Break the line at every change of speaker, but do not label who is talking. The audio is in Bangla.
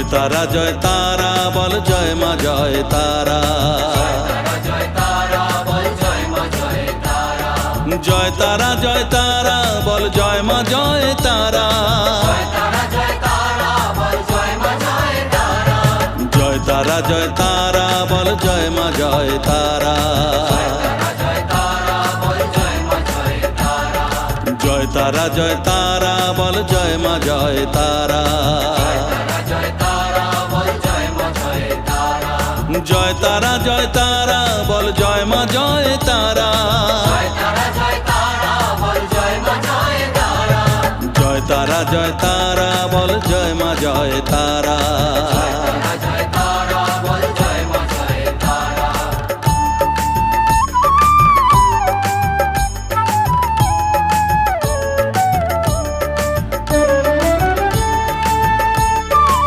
জয় তারা বল জয় মা জয় তারা।
জয় তারা বল জয় মা জয় তারা।
জয় তারা বল জয় মা জয় তারা। জয় তারা বল জয় মা জয় তারা। জয় তারা বল জয় মা জয় তারা। জয় তারা বল জয় মা জয় তারা। জয় তারা বল জয় মা জয় তারা।